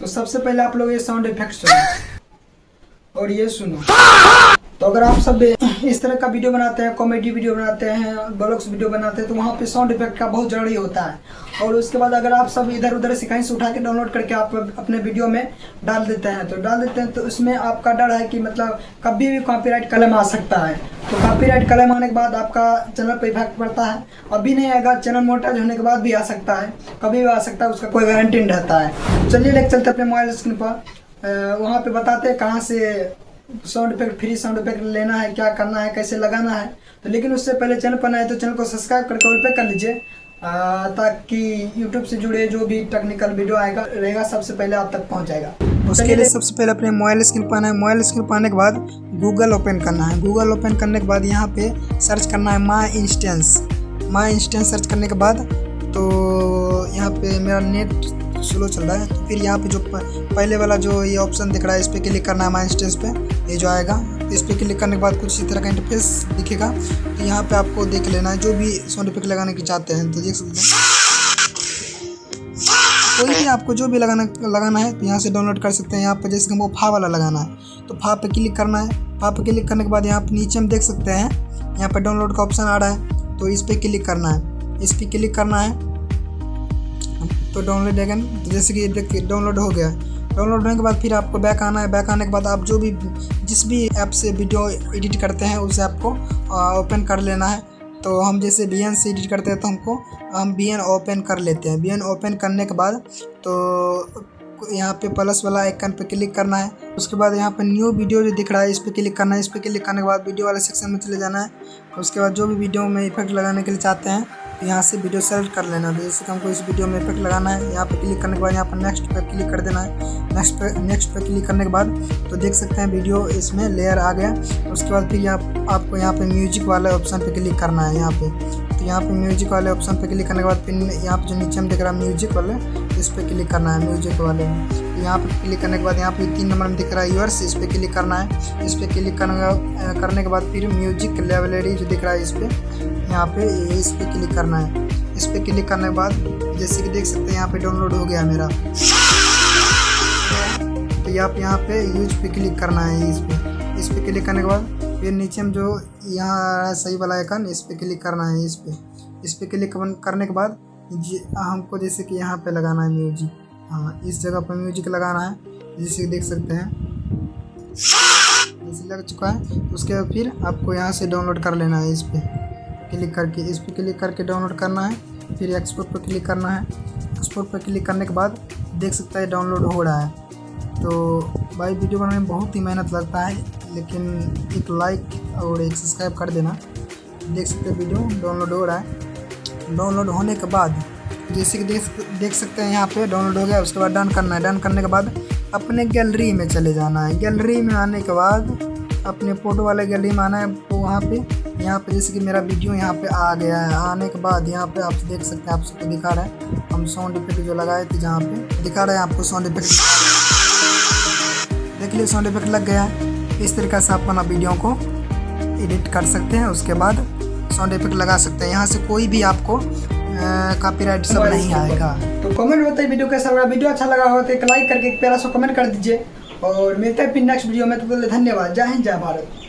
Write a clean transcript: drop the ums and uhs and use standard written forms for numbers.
तो सबसे पहले आप लोग ये साउंड इफेक्ट सुनो और ये सुनो। तो अगर आप सब इस तरह का वीडियो बनाते हैं, कॉमेडी वीडियो बनाते हैं, ब्लॉग्स वीडियो बनाते हैं, तो वहाँ पे साउंड इफेक्ट का बहुत जरूरी होता है। और उसके बाद अगर आप सब इधर उधर से कहीं से उठा के डाउनलोड करके आप अपने वीडियो में डाल देते हैं तो उसमें आपका डर है कि मतलब कभी भी कॉपीराइट क्लेम आ सकता है। तो कॉपीराइट क्लेम आने के बाद आपका चैनल पर इफेक्ट पड़ता है। अभी नहीं आएगा, चैनल मोनेटाइज होने के बाद भी आ सकता है, कभी भी आ सकता है, उसका कोई गारंटी नहीं रहता है। चलिए लेकर चलते अपने मोबाइल स्क्रीन पर, वहाँ पे बताते हैं कहाँ से sound effect, free sound effect लेना है, क्या करना है, कैसे लगाना है। तो लेकिन उससे पहले चैनल पर नए तो चैनल को सब्सक्राइब करके ऑल पे कर लीजिए, ताकि यूट्यूब से जुड़े जो भी टेक्निकल वीडियो आएगा रहेगा सबसे पहले आप तक पहुंच जाएगा। उसके लिए सबसे पहले अपने मोबाइल स्क्रीन पर आना है। मोबाइल स्क्रीन पर आने के बाद गूगल ओपन करना है। गूगल ओपन करने के बाद यहाँ पे सर्च करना है माई इंस्टेंस। सर्च करने के बाद तो यहाँ पे मेरा नेट स्लो चल रहा है, तो फिर यहाँ पे जो पहले वाला जो ये ऑप्शन दिख रहा है इस पर क्लिक करना है, माई इंस्टेंस पे ये जो आएगा। तो इस पर क्लिक करने के बाद कुछ इसी तरह का इंटरफेस दिखेगा। तो यहाँ पे आपको देख लेना है जो भी साउंड इफेक्ट लगाने की चाहते हैं, तो देख सकते हैं कोई भी आपको जो भी लगाना है तो यहाँ से डाउनलोड कर सकते हैं। यहाँ पर जैसे हमको फा वाला लगाना है तो फा पे क्लिक करना है। फा पे क्लिक करने के बाद यहाँ पे नीचे हम देख सकते हैं यहाँ पर डाउनलोड का ऑप्शन आ रहा है, तो इस पर क्लिक करना है। इस पर क्लिक करना है तो डाउनलोड अगेन, तो जैसे कि देखिए डाउनलोड हो गया। डाउनलोड होने के बाद फिर आपको बैक आना है। बैक आने के बाद आप जिस भी ऐप से वीडियो एडिट करते हैं उसे आपको ओपन कर लेना है। तो हम जैसे VN से एडिट करते हैं तो हम VN ओपन कर लेते हैं। VN ओपन करने के बाद तो यहाँ पे प्लस वाला आइकन पे क्लिक करना है। उसके बाद यहाँ पे न्यू वीडियो जो दिख रहा है इस पर क्लिक करना है। इस पर क्लिक करने के बाद वीडियो वाले सेक्शन में चले जाना है। उसके बाद जो भी वीडियो में इफेक्ट लगाने के लिए चाहते हैं तो यहाँ से वीडियो सेलेक्ट कर लेना है। जैसे कि हमको इस वीडियो में इफेक्ट लगाना है, यहाँ पे क्लिक करने के बाद यहाँ पर नेक्स्ट पे क्लिक कर देना है। नेक्स्ट पे क्लिक करने के बाद तो देख सकते हैं वीडियो इसमें लेयर आ गया। उसके बाद फिर आपको यहाँ पे म्यूजिक वाले ऑप्शन पे क्लिक करना है। यहाँ पे म्यूजिक वाले ऑप्शन पे क्लिक करने के बाद फिर यहाँ पे जो नीचे में दिख रहा है म्यूजिक वाले, इस पर क्लिक करना है म्यूजिक वाले। तो यहाँ पे क्लिक करने के बाद यहाँ पे 3 नंबर में दिख रहा है यूअर्स, इस पर क्लिक करना है। इस पर क्लिक करने के बाद फिर म्यूजिक लाइब्रेरी जो दिख रहा है यहाँ पे इस पर क्लिक करना है। इस पर क्लिक करने के बाद जैसे कि देख सकते हैं यहाँ पे डाउनलोड हो गया मेरा। तो यहाँ पे यूज पे क्लिक करना है। इस पे क्लिक करने के बाद फिर नीचे में जो यहाँ सही वाला आइकन इस पे क्लिक करना है। इस पे क्लिक करने के बाद हमको जैसे कि यहाँ पे लगाना है म्यूजिक। हाँ, इस जगह पर म्यूजिक लगाना है, जैसे देख सकते हैं जैसे लग चुका है। उसके बाद फिर आपको यहाँ से डाउनलोड कर लेना है। इस पर क्लिक करके डाउनलोड करना है। फिर एक्सपोर्ट पर क्लिक करना है। एक्सपोर्ट पर क्लिक करने के बाद देख सकते हैं डाउनलोड हो रहा है। तो भाई वीडियो बनाने में बहुत ही मेहनत लगता है, लेकिन एक लाइक और एक सब्सक्राइब कर देना। देख सकते हैं वीडियो डाउनलोड हो रहा है। डाउनलोड होने के बाद जैसे कि देख सकते हैं यहाँ पे डाउनलोड हो गया। उसके बाद डन करना है। डन करने के बाद अपने गैलरी में चले जाना है। गैलरी में आने के बाद अपने फ़ोटो वाले गैलरी में आना है। तो वहाँ पे जैसे कि मेरा वीडियो यहाँ पे आ गया है। आने के बाद यहाँ पे आप देख सकते हैं, आप सबको दिखा रहा है। हम साउंड इफेक्ट जो लगाए थे जहाँ पे दिखा रहे हैं आपको साउंड इफेक्ट, देख लीजिए साउंड इफेक्ट लग गया है। इस तरीके से आप अपना वीडियो को एडिट कर सकते हैं, उसके बाद साउंड इफेक्ट लगा सकते हैं। यहाँ से कोई भी आपको कॉपीराइट सब नहीं आएगा। तो कमेंट बताइए वीडियो कैसा लगा। वीडियो अच्छा लगा हो तो एक लाइक करके एक प्यारा सा कमेंट कर दीजिए और मिलते हैं फिर नेक्स्ट वीडियो में। तो धन्यवाद। जय हिंद, जय भारत।